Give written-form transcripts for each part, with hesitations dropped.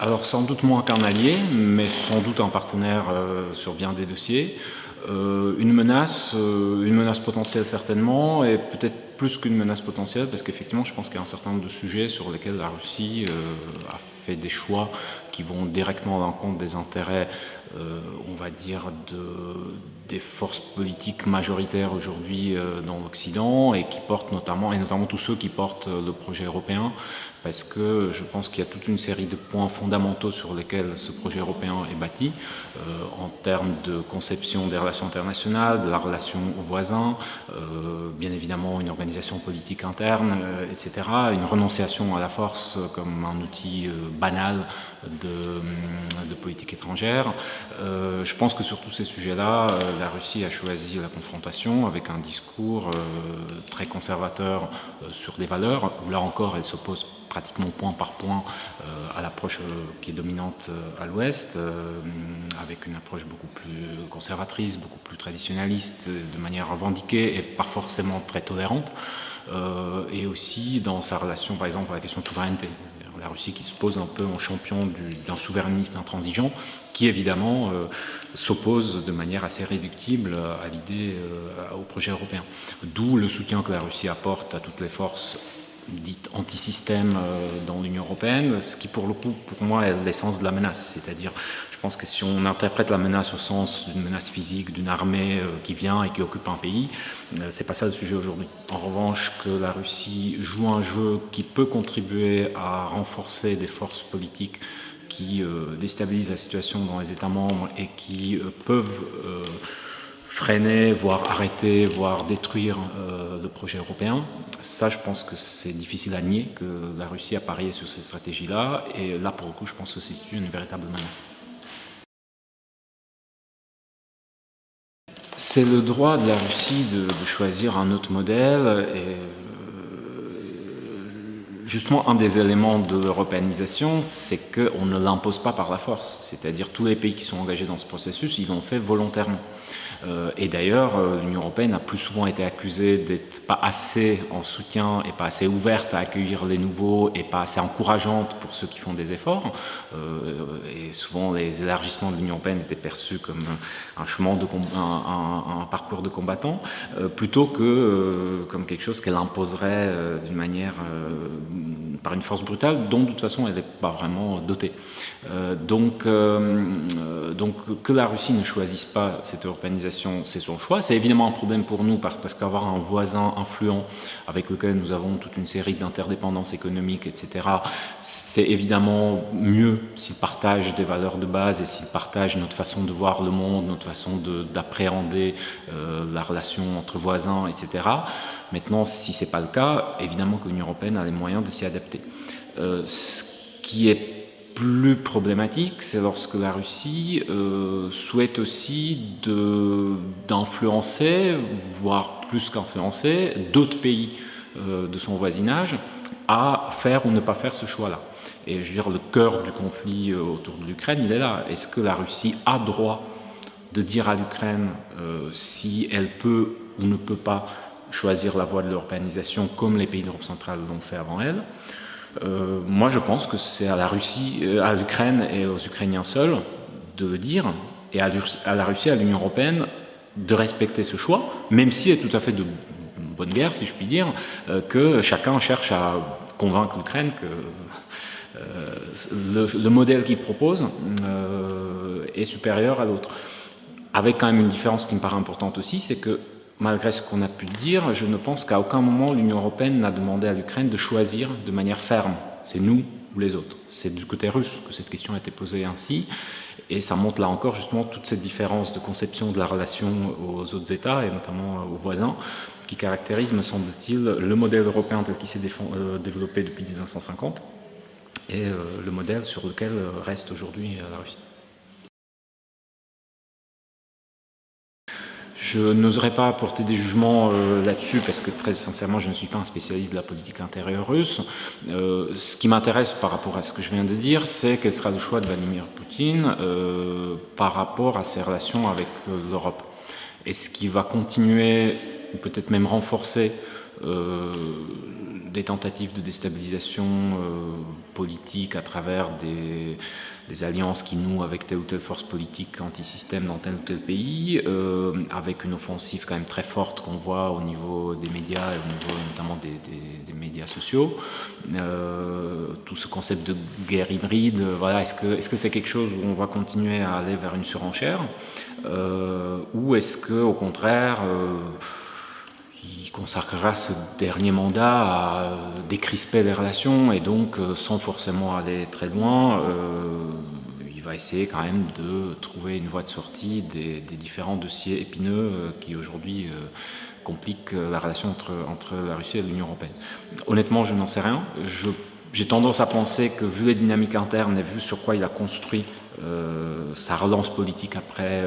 Alors sans doute moins qu'un allié, mais sans doute un partenaire sur bien des dossiers. Une menace potentielle certainement, et peut-être plus qu'une menace potentielle, parce qu'effectivement je pense qu'il y a un certain nombre de sujets sur lesquels la Russie a fait des choix qui vont directement à l'encontre des intérêts, on va dire, des forces politiques majoritaires aujourd'hui dans l'Occident, et qui portent notamment tous ceux qui portent le projet européen, parce que je pense qu'il y a toute une série de points fondamentaux sur lesquels ce projet européen est bâti, en termes de conception des relations internationales, de la relation aux voisins, bien évidemment une organisation politique interne, etc., une renonciation à la force comme un outil banal de politique étrangère. Je pense que sur tous ces sujets-là, la Russie a choisi la confrontation avec un discours très conservateur sur des valeurs, où là encore elle s'oppose pratiquement point par point à l'approche qui est dominante à l'Ouest, avec une approche beaucoup plus conservatrice, beaucoup plus traditionnaliste, de manière revendiquée et pas forcément très tolérante, et aussi dans sa relation par exemple à la question de souveraineté. La Russie qui se pose un peu en champion d'un souverainisme intransigeant, qui évidemment s'oppose de manière assez réductible à l'idée, au projet européen. D'où le soutien que la Russie apporte à toutes les forces dites anti-système dans l'Union européenne, ce qui pour le coup, pour moi, est l'essence de la menace. C'est-à-dire, je pense que si on interprète la menace au sens d'une menace physique, d'une armée qui vient et qui occupe un pays, c'est pas ça le sujet aujourd'hui. En revanche, que la Russie joue un jeu qui peut contribuer à renforcer des forces politiques qui déstabilisent la situation dans les États membres et qui peuvent freiner, voire arrêter, voire détruire le projet européen. Ça, je pense que c'est difficile à nier, que la Russie a parié sur ces stratégies-là, et là, pour le coup, je pense que c'est une véritable menace. C'est le droit de la Russie de choisir un autre modèle, et justement, un des éléments de l'européanisation, c'est qu'on ne l'impose pas par la force. C'est-à-dire tous les pays qui sont engagés dans ce processus, ils l'ont fait volontairement. Et d'ailleurs, l'Union européenne a plus souvent été accusée d'être pas assez en soutien et pas assez ouverte à accueillir les nouveaux et pas assez encourageante pour ceux qui font des efforts. Et souvent, les élargissements de l'Union européenne étaient perçus comme un chemin un parcours de combattant, plutôt que comme quelque chose qu'elle imposerait d'une manière, par une force brutale, dont de toute façon elle n'est pas vraiment dotée. Donc que la Russie ne choisisse pas cette européanisation, c'est son choix. C'est évidemment un problème pour nous parce qu'avoir un voisin influent avec lequel nous avons toute une série d'interdépendances économiques, etc., c'est évidemment mieux s'il partage des valeurs de base et s'il partage notre façon de voir le monde, notre façon d'appréhender la relation entre voisins, etc. Maintenant, si ce n'est pas le cas, évidemment que l'Union européenne a les moyens de s'y adapter. Ce qui est plus problématique, c'est lorsque la Russie souhaite aussi d'influencer, voire plus qu'influencer, d'autres pays de son voisinage à faire ou ne pas faire ce choix-là. Et je veux dire, le cœur du conflit autour de l'Ukraine, il est là. Est-ce que la Russie a droit de dire à l'Ukraine si elle peut ou ne peut pas choisir la voie de l'européanisation comme les pays d'Europe centrale l'ont fait avant elle? Moi, je pense que c'est à la Russie, à l'Ukraine et aux Ukrainiens seuls de le dire, et à la Russie, à l'Union européenne, de respecter ce choix, même s'il est tout à fait de bonne guerre, si je puis dire, que chacun cherche à convaincre l'Ukraine que le modèle qu'il propose est supérieur à l'autre. Avec quand même une différence qui me paraît importante aussi, c'est que malgré ce qu'on a pu dire, je ne pense qu'à aucun moment l'Union européenne n'a demandé à l'Ukraine de choisir de manière ferme. C'est nous ou les autres. C'est du côté russe que cette question a été posée ainsi. Et ça montre là encore justement toute cette différence de conception de la relation aux autres États et notamment aux voisins qui caractérise, me semble-t-il, le modèle européen tel qu'il s'est développé depuis 1950 et le modèle sur lequel reste aujourd'hui la Russie. Je n'oserais pas apporter des jugements là-dessus parce que très sincèrement je ne suis pas un spécialiste de la politique intérieure russe. Ce qui m'intéresse par rapport à ce que je viens de dire, c'est quel sera le choix de Vladimir Poutine par rapport à ses relations avec l'Europe. Est-ce qu'il va continuer, ou peut-être même renforcer, des tentatives de déstabilisation politique à travers des alliances qui nouent avec telle ou telle force politique anti-système dans tel ou tel pays, avec une offensive quand même très forte qu'on voit au niveau des médias et au niveau notamment des médias sociaux. Tout ce concept de guerre hybride, voilà, est-ce que c'est quelque chose où on va continuer à aller vers une surenchère, ou est-ce qu'au contraire il consacrera ce dernier mandat à décrisper les relations et donc, sans forcément aller très loin, il va essayer quand même de trouver une voie de sortie des différents dossiers épineux qui aujourd'hui compliquent la relation entre la Russie et l'Union européenne. Honnêtement, je n'en sais rien. J'ai tendance à penser que, vu les dynamiques internes et vu sur quoi il a construit sa relance politique après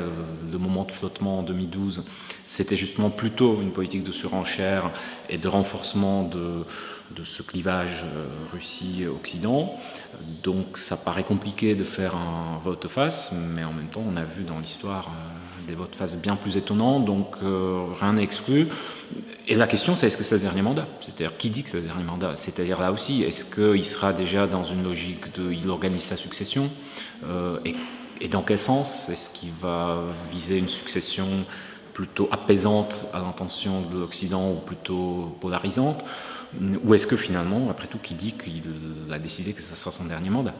le moment de flottement en 2012, c'était justement plutôt une politique de surenchère et de renforcement de ce clivage Russie-Occident. Donc ça paraît compliqué de faire un volte-face, mais en même temps on a vu dans l'histoire des volte-face bien plus étonnants, donc rien n'est exclu. Et la question, c'est est-ce que c'est le dernier mandat? C'est-à-dire, qui dit que c'est le dernier mandat? C'est-à-dire, là aussi, est-ce qu'il sera déjà dans une logique il organise sa succession, et dans quel sens? Est-ce qu'il va viser une succession plutôt apaisante à l'intention de l'Occident ou plutôt polarisante? Ou est-ce que finalement, après tout, qui dit qu'il a décidé que ce sera son dernier mandat?